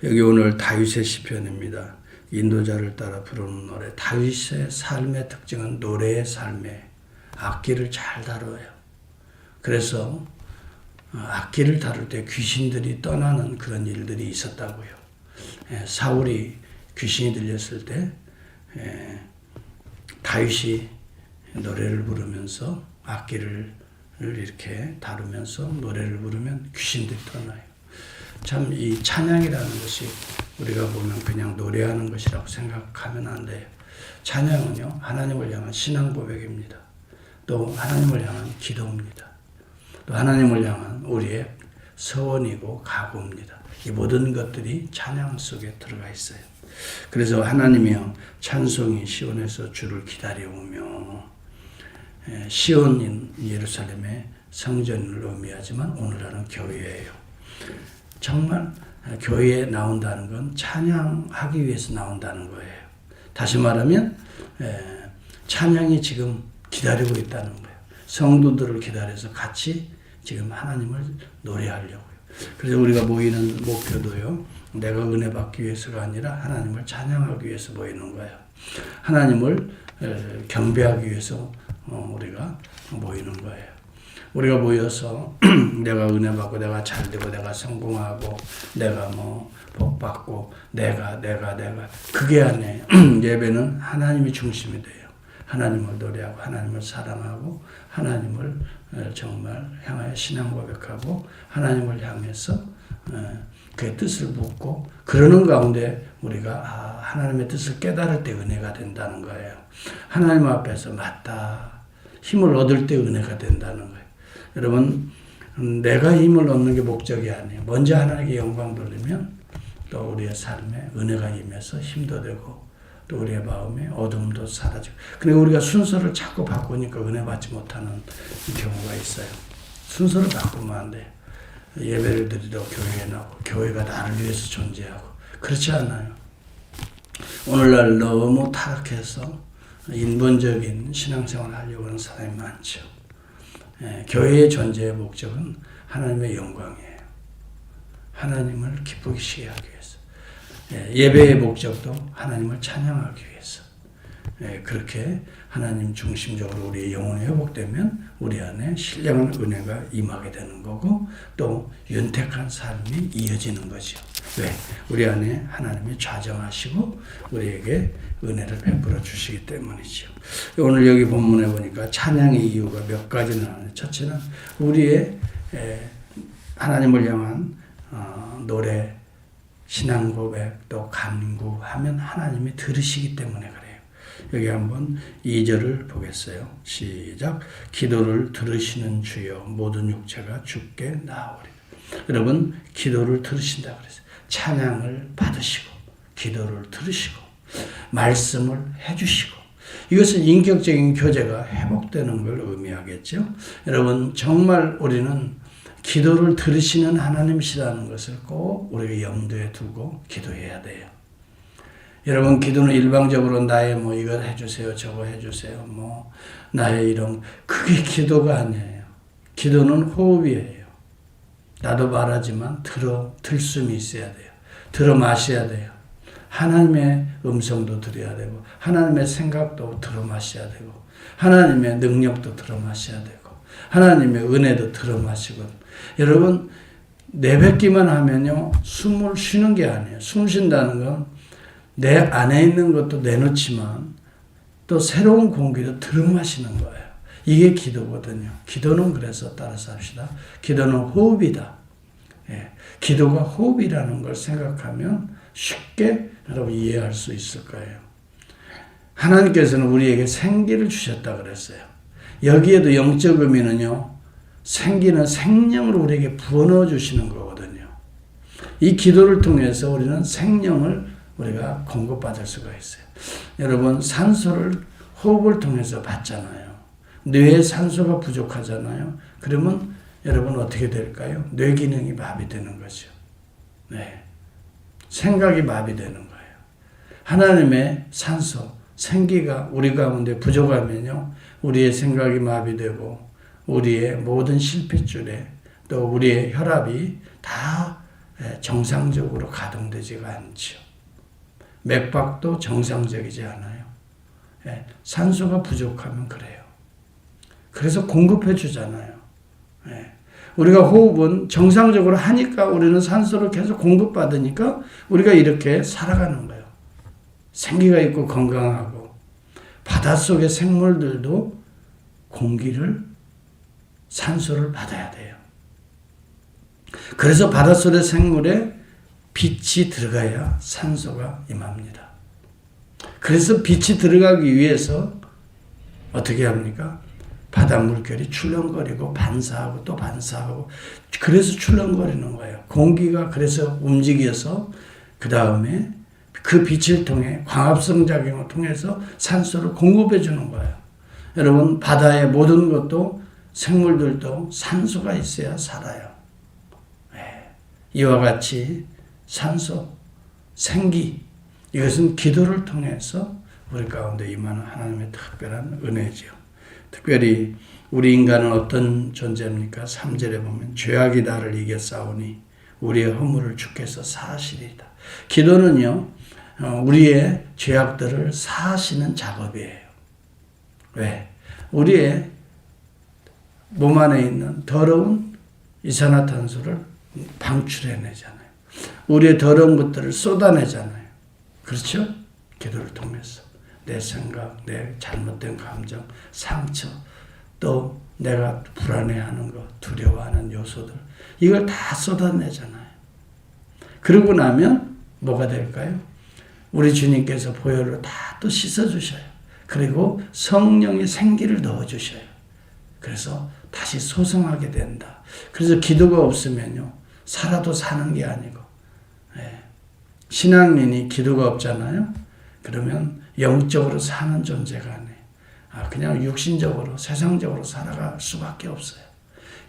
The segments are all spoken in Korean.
여기 오늘 다윗의 시편입니다. 인도자를 따라 부르는 노래. 다윗의 삶의 특징은 노래의 삶에 악기를 잘 다뤄요. 그래서 악기를 다룰 때 귀신들이 떠나는 그런 일들이 있었다고요. 사울이 귀신이 들렸을 때 다윗이 노래를 부르면서 악기를 이렇게 다루면서 노래를 부르면 귀신들이 떠나요. 참 이 찬양이라는 것이 우리가 보면 그냥 노래하는 것이라고 생각하면 안 돼요. 찬양은요, 하나님을 향한 신앙 고백입니다. 또 하나님을 향한 기도입니다. 또 하나님을 향한 우리의 서원이고 각오입니다. 이 모든 것들이 찬양 속에 들어가 있어요. 그래서 하나님이여 찬송이 시온에서 주를 기다려오며, 시온인 예루살렘의 성전을 의미하지만 오늘날은 교회예요. 정말 교회에 나온다는 건 찬양하기 위해서 나온다는 거예요. 다시 말하면 찬양이 지금 기다리고 있다는 거예요. 성도들을 기다려서 같이 지금 하나님을 노래하려고요. 그래서 우리가 모이는 목표도요, 내가 은혜 받기 위해서가 아니라 하나님을 찬양하기 위해서 모이는 거예요. 하나님을 경배하기 위해서 우리가 모이는 거예요. 우리가 모여서 내가 은혜 받고 내가 잘 되고 내가 성공하고 내가 복 받고 내가 그게 아니에요. 예배는 하나님이 중심이 돼요. 하나님을 노래하고 하나님을 사랑하고 하나님을 정말 향하여 신앙 고백하고 하나님을 향해서 그의 뜻을 묻고 그러는 가운데 우리가 하나님의 뜻을 깨달을 때 은혜가 된다는 거예요. 하나님 앞에서 맞다 힘을 얻을 때 은혜가 된다는 거예요. 여러분, 내가 힘을 얻는 게 목적이 아니에요. 먼저 하나님께 영광 돌리면 또 우리의 삶에 은혜가 임해서 힘도 되고 또 우리의 마음에 어둠도 사라지고. 그리고 우리가 순서를 자꾸 바꾸니까 은혜 받지 못하는 경우가 있어요. 순서를 바꾸면 안 돼요. 예배를 드리러 교회에 나오고 교회가 나를 위해서 존재하고 그렇지 않아요. 오늘날 너무 타락해서 인본적인 신앙생활을 하려고 하는 사람이 많죠. 교회의 존재의 목적은 하나님의 영광이에요. 하나님을 기쁘시게 하기 위해서. 예배의 목적도 하나님을 찬양하기 위해서. 그렇게 하나님 중심적으로 우리의 영혼이 회복되면 우리 안에 신령한 은혜가 임하게 되는 거고 또 윤택한 삶이 이어지는 거죠. 왜? 우리 안에 하나님이 좌정하시고 우리에게 은혜를 베풀어 주시기 때문이죠. 오늘 여기 본문에 보니까 찬양의 이유가 몇 가지는 나와요. 첫째는 우리의 하나님을 향한 노래, 신앙 고백, 또 간구하면 하나님이 들으시기 때문에 그래요. 여기 한번 2절을 보겠어요. 시작. 기도를 들으시는 주여 모든 육체가 주께 나아오리다. 여러분, 기도를 들으신다 그랬어요. 찬양을 받으시고 기도를 들으시고 말씀을 해주시고 이것은 인격적인 교제가 회복되는 걸 의미하겠죠. 여러분, 정말 우리는 기도를 들으시는 하나님이시라는 것을 꼭 우리가 염두에 두고 기도해야 돼요. 여러분, 기도는 일방적으로 나의 이거 해주세요, 저거 해주세요, 나의 이런, 그게 기도가 아니에요. 기도는 호흡이에요. 나도 말하지만 들숨이 있어야 돼요. 들어 마셔야 돼요. 하나님의 음성도 들어야 되고, 하나님의 생각도 들어 마셔야 되고, 하나님의 능력도 들어 마셔야 되고, 하나님의 은혜도 들어 마시고. 여러분, 내뱉기만 하면요, 숨을 쉬는 게 아니에요. 숨 쉰다는 건 내 안에 있는 것도 내놓지만 또 새로운 공기도 들어 마시는 거예요. 이게 기도거든요. 기도는 그래서 따라서 합시다. 기도는 호흡이다. 기도가 호흡이라는 걸 생각하면 쉽게 여러분 이해할 수 있을 거예요. 하나님께서는 우리에게 생기를 주셨다 그랬어요. 여기에도 영적 의미는요, 생기는 생명을 우리에게 부어넣어 주시는 거거든요. 이 기도를 통해서 우리는 생명을 우리가 공급받을 수가 있어요. 여러분, 산소를 호흡을 통해서 받잖아요. 뇌에 산소가 부족하잖아요. 그러면 여러분 어떻게 될까요? 뇌 기능이 마비되는 거죠. 네. 생각이 마비되는 거예요. 하나님의 산소, 생기가 우리 가운데 부족하면요, 우리의 생각이 마비되고 우리의 모든 실핏줄에 또 우리의 혈압이 다 정상적으로 가동되지가 않죠. 맥박도 정상적이지 않아요. 산소가 부족하면 그래요. 그래서 공급해 주잖아요. 우리가 호흡은 정상적으로 하니까 우리는 산소를 계속 공급받으니까 우리가 이렇게 살아가는 거예요. 생기가 있고 건강하고. 바닷속의 생물들도 공기를, 산소를 받아야 돼요. 그래서 바닷속의 생물에 빛이 들어가야 산소가 임합니다. 그래서 빛이 들어가기 위해서 어떻게 합니까? 바다 물결이 출렁거리고 반사하고 또 반사하고, 그래서 출렁거리는 거예요. 공기가 그래서 움직여서 그 다음에 그 빛을 통해 광합성 작용을 통해서 산소를 공급해 주는 거예요. 여러분, 바다의 모든 것도, 생물들도 산소가 있어야 살아요. 이와 같이 산소, 생기, 이것은 기도를 통해서 우리 가운데 임하는 하나님의 특별한 은혜죠. 특별히 우리 인간은 어떤 존재입니까? 3절에 보면 죄악이 나를 이겨 싸우니 우리의 허물을 주께서 사하시리이다. 기도는요, 우리의 죄악들을 사하시는 작업이에요. 왜? 우리의 몸 안에 있는 더러운 이산화탄소를 방출해내잖아요. 우리의 더러운 것들을 쏟아내잖아요. 그렇죠? 기도를 통해서. 내 생각, 내 잘못된 감정, 상처, 또 내가 불안해하는 것, 두려워하는 요소들, 이걸 다 쏟아내잖아요. 그러고 나면 뭐가 될까요? 우리 주님께서 보혈로 다 또 씻어주셔요. 그리고 성령의 생기를 넣어주셔요. 그래서 다시 소성하게 된다. 그래서 기도가 없으면요, 살아도 사는 게 아니고, 신앙인이 기도가 없잖아요. 그러면 영적으로 사는 존재가 아니에요. 그냥 육신적으로, 세상적으로 살아갈 수밖에 없어요.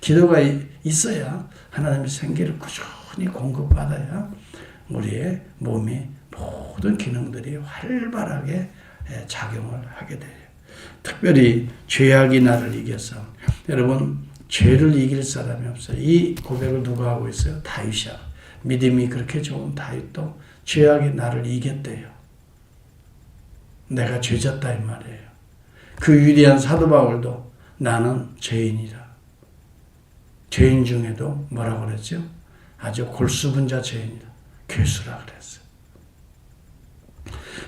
기도가 있어야 하나님의 생기를 꾸준히 공급받아야 우리의 몸이 모든 기능들이 활발하게 작용을 하게 돼요. 특별히 죄악이 나를 이겨서, 여러분, 죄를 이길 사람이 없어요. 이 고백을 누가 하고 있어요? 다윗이야. 믿음이 그렇게 좋은 다윗도 죄악이 나를 이겼대요. 내가 죄졌다 이 말이에요. 그 위대한 사도 바울도 나는 죄인이다. 죄인 중에도 뭐라고 그랬죠? 아주 골수분자 죄인이다. 괴수라 그랬어요.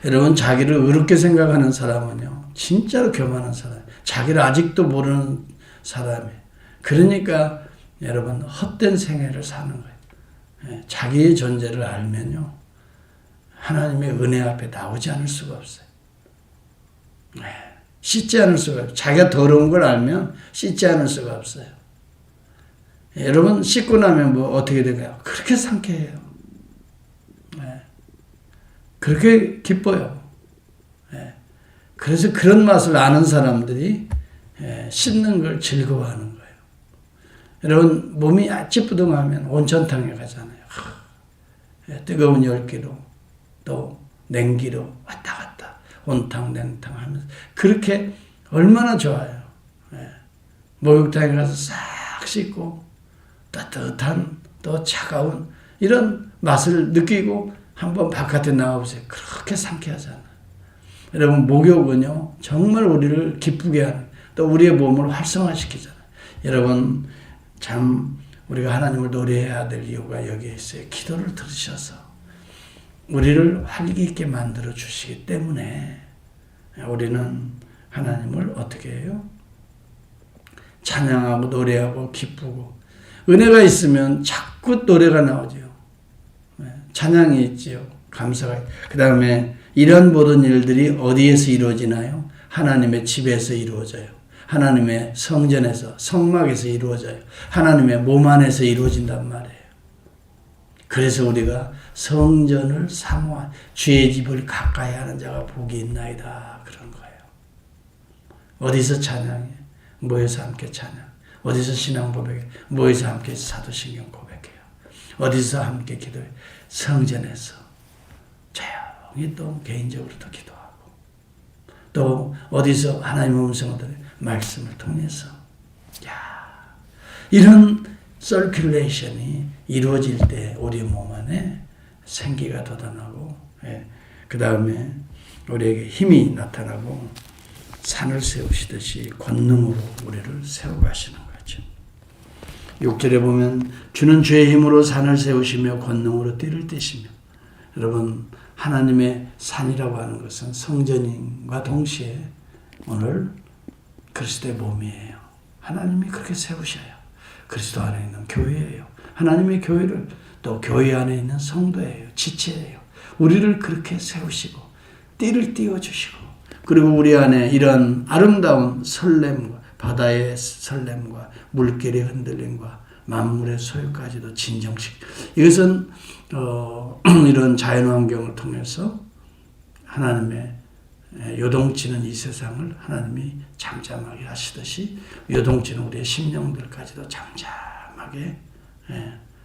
여러분, 자기를 의롭게 생각하는 사람은요, 진짜로 교만한 사람이에요. 자기를 아직도 모르는 사람이에요. 그러니까 여러분, 헛된 생애를 사는 거예요. 자기의 존재를 알면요, 하나님의 은혜 앞에 나오지 않을 수가 없어요. 씻지 않을 수가 없어요. 자기가 더러운 걸 알면 씻지 않을 수가 없어요. 여러분, 씻고 나면 뭐 어떻게 될까요? 그렇게 상쾌해요. 그렇게 기뻐요. 그래서 그런 맛을 아는 사람들이 씻는 걸 즐거워하는 거예요. 여러분, 몸이 찌뿌둥하면 온천탕에 가잖아요. 뜨거운 열기로 또 냉기로 왔다 갔다 온탕 냉탕 하면서 그렇게 얼마나 좋아요. 목욕탕에 가서 싹 씻고 따뜻한 또 차가운 이런 맛을 느끼고 한번 바깥에 나와보세요. 그렇게 상쾌하잖아요. 여러분, 목욕은요, 정말 우리를 기쁘게 하는, 또 우리의 몸을 활성화시키잖아요. 여러분, 참 우리가 하나님을 노래해야 될 이유가 여기에 있어요. 기도를 들으셔서 우리를 활기 있게 만들어 주시기 때문에 우리는 하나님을 어떻게 해요? 찬양하고 노래하고 기쁘고, 은혜가 있으면 자꾸 노래가 나오죠. 찬양이 있지요. 감사가. 그 다음에 이런 모든 일들이 어디에서 이루어지나요? 하나님의 집에서 이루어져요. 하나님의 성전에서, 성막에서 이루어져요. 하나님의 몸 안에서 이루어진단 말이에요. 그래서 우리가 성전을 사모한, 주의 집을 가까이 하는 자가 복이 있나이다. 그런 거예요. 어디서 찬양해? 모여서 함께 찬양. 어디서 신앙 고백해? 모여서 함께 사도신경 고백해요. 어디서 함께 기도해? 성전에서 조용히 또 개인적으로도 기도하고, 또 어디서 하나님의 음성을 들어요? 말씀을 통해서. 이런 서큘레이션이 이루어질 때 우리 몸 안에 생기가 돋아나고, 그 다음에 우리에게 힘이 나타나고 산을 세우시듯이 권능으로 우리를 세워가시는 거죠. 6절에 보면 주는 주의 힘으로 산을 세우시며 권능으로 띠를 떼시며, 여러분 하나님의 산이라고 하는 것은 성전인과 동시에 오늘 그리스도의 몸이에요. 하나님이 그렇게 세우셔요. 그리스도 안에 있는 교회예요. 하나님의 교회를 또 교회 안에 있는 성도예요. 지체예요. 우리를 그렇게 세우시고 띠를 띄워주시고, 그리고 우리 안에 이런 아름다운 설렘과 바다의 설렘과 물결의 흔들림과 만물의 소유까지도 진정시키, 이것은 이런 자연환경을 통해서 하나님의 요동치는 이 세상을 하나님이 잠잠하게 하시듯이 요동치는 우리의 심령들까지도 잠잠하게,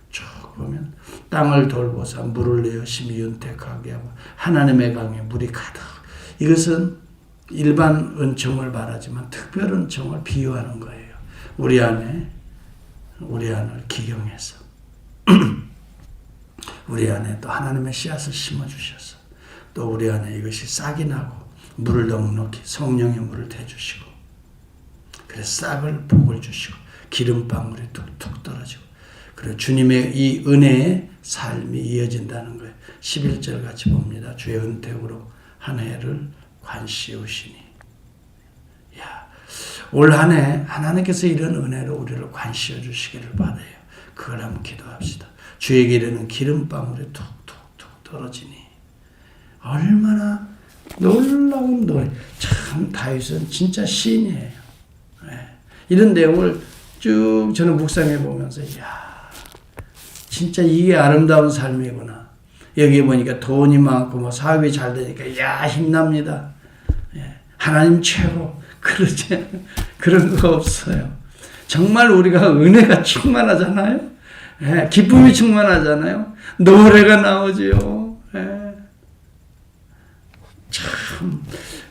쭉 보면 땅을 돌보사 물을 내어 심히 윤택하게 하고 하나님의 강에 물이 가득, 이것은 일반 은총을 말하지만 특별 은총을 비유하는 거예요. 우리 안을 기경해서 우리 안에 또 하나님의 씨앗을 심어주셔서 또 우리 안에 이것이 싹이 나고 물을 넉넉히 성령의 물을 대주시고, 그래서 싹을 복을 주시고 기름방울이 툭툭 떨어지고, 그리고 주님의 이 은혜의 삶이 이어진다는 거예요. 11절 같이 봅니다. 주의 은택으로 한 해를 관시우시니. 올 한 해 하나님께서 이런 은혜로 우리를 관시어 주시기를 바라요. 그걸 한번 기도합시다. 주에게는 기름방울이 툭툭툭 떨어지니 얼마나 놀라운 노래. 참 다윗은 진짜 시인이에요. 이런 내용을 쭉 저는 묵상해 보면서 진짜 이게 아름다운 삶이구나. 여기 보니까 돈이 많고 뭐 사업이 잘 되니까 힘납니다. 하나님 최고. 그러지, 그런 거 없어요. 정말 우리가 은혜가 충만하잖아요. 기쁨이 충만하잖아요. 노래가 나오지요. 참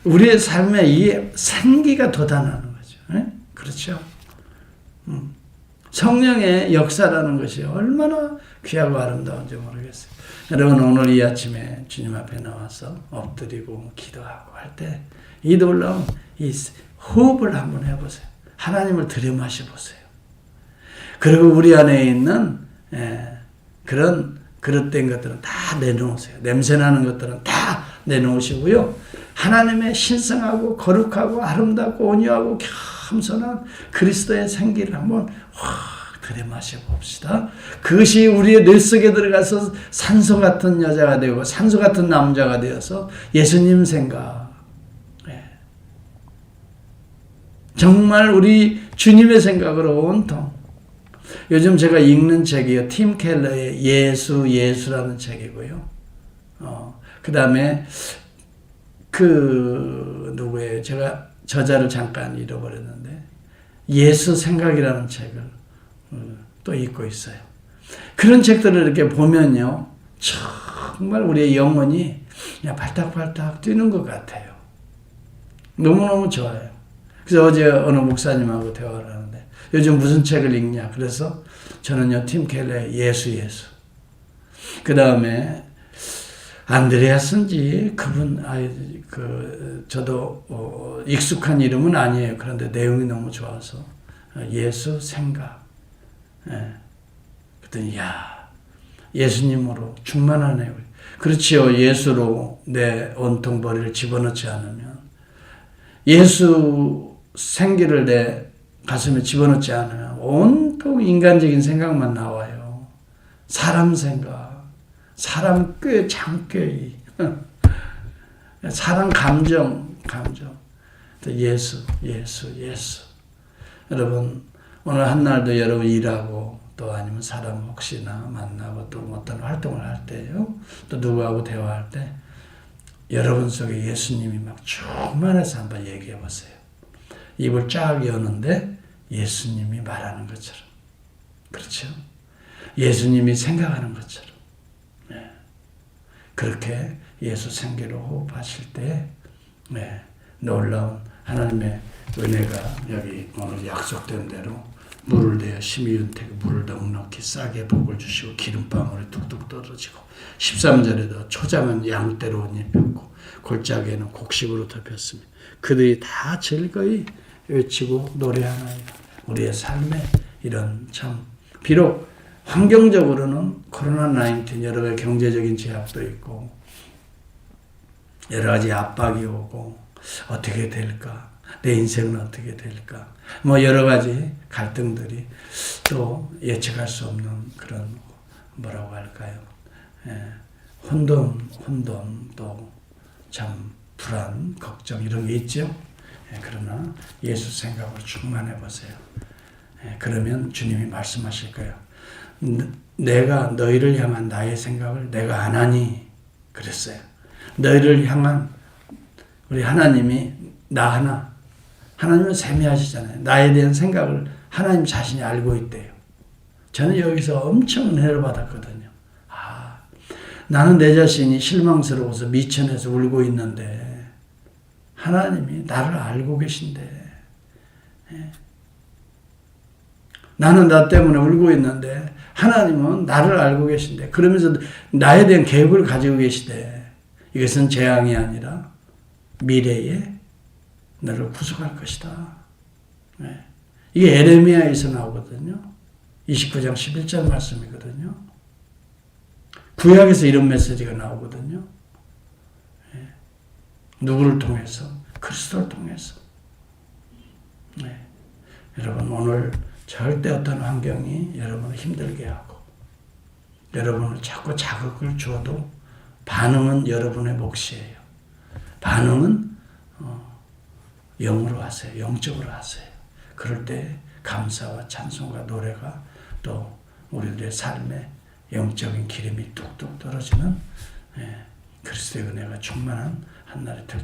우리의 삶에 이 생기가 돋아나는 거죠. 그렇죠. 성령의 역사라는 것이 얼마나 귀하고 아름다운지 모르겠어요. 여러분 오늘 이 아침에 주님 앞에 나와서 엎드리고 기도하고 할 때 이 놀라운 이 호흡을 한번 해보세요. 하나님을 들여마셔 보세요. 그리고 우리 안에 있는 그런 그릇된 것들은 다 내놓으세요. 냄새나는 것들은 다 내놓으시고요. 하나님의 신성하고 거룩하고 아름답고 온유하고 겸손한 그리스도의 생기를 한번 확 들여마셔 봅시다. 그것이 우리의 뇌 속에 들어가서 산소 같은 여자가 되고 산소 같은 남자가 되어서 예수님 생각, 정말 우리 주님의 생각으로 온통. 요즘 제가 읽는 책이요, 팀 켈러의 예수라는 책이고요. 그 다음에 누구예요? 제가 저자를 잠깐 잃어버렸는데 예수 생각이라는 책을 또 읽고 있어요. 그런 책들을 이렇게 보면요, 정말 우리의 영혼이 그냥 발딱발딱 뛰는 것 같아요. 너무너무 좋아요. 그래서 어제 어느 목사님하고 대화를 하는데 요즘 무슨 책을 읽냐? 그래서 저는요, 팀 켈러의 예수. 그 다음에 안드레아스인지 그분, 저도 익숙한 이름은 아니에요. 그런데 내용이 너무 좋아서 예수 생각. 그랬더니 예수님으로 충만하네요. 그렇지요. 예수로 내 온통 머리를 집어넣지 않으면, 예수 생기를 내 가슴에 집어넣지 않으면 온통 인간적인 생각만 나와요. 사람 생각, 사람 꾀, 장꾀, 사람 감정. 예수. 여러분 오늘 한날도 여러분 일하고 또 아니면 사람 혹시나 만나고 또 어떤 활동을 할 때요, 또 누구하고 대화할 때 여러분 속에 예수님이 막 충만해서 한번 얘기해 보세요. 입을 쫙 여는데 예수님이 말하는 것처럼, 그렇죠? 예수님이 생각하는 것처럼, 그렇게 예수 생기로 호흡하실 때 놀라운 하나님의 은혜가 여기 오늘 약속된 대로 물을 내어 심의윤택에 물을 넉넉히 싸게 복을 주시고 기름방울이 뚝뚝 떨어지고 13절에도 초장은 양떼로 옷 입혔고 골짜기에는 곡식으로 덮였으며 그들이 다 즐거이 외치고 노래하나이다. 우리의 삶에 이런 참 비록 환경적으로는 코로나19 여러 가지 경제적인 제약도 있고 여러 가지 압박이 오고 어떻게 될까? 내 인생은 어떻게 될까? 뭐 여러 가지 갈등들이 또 예측할 수 없는 그런 뭐라고 할까요? 혼돈 또 참 불안, 걱정 이런 게 있죠. 그러나 예수 생각으로 충만해 보세요. 그러면 주님이 말씀하실 거예요. 내가 너희를 향한 나의 생각을 내가 안 하니 그랬어요. 너희를 향한 우리 하나님이 나 하나 하나님은 세미하시잖아요. 나에 대한 생각을 하나님 자신이 알고 있대요. 저는 여기서 엄청 은혜를 받았거든요. 나는 내 자신이 실망스러워서 미천해서 울고 있는데 하나님이 나를 알고 계신데 나는 나 때문에 울고 있는데 하나님은 나를 알고 계신데 그러면서 나에 대한 계획을 가지고 계시대. 이것은 재앙이 아니라 미래에 너를 구속할 것이다. 이게 에레미야에서 나오거든요. 29장 11절 말씀이거든요. 구약에서 이런 메시지가 나오거든요. 누구를 통해서? 그리스도를 통해서. 여러분 오늘 절대 어떤 환경이 여러분을 힘들게 하고 여러분을 자꾸 자극을 줘도 반응은 여러분의 몫이에요. 반응은 영으로 하세요. 영적으로 하세요. 그럴 때 감사와 찬송과 노래가 또 우리들의 삶에 영적인 기름이 뚝뚝 떨어지는 그리스도의 은혜가 충만한 한날이 될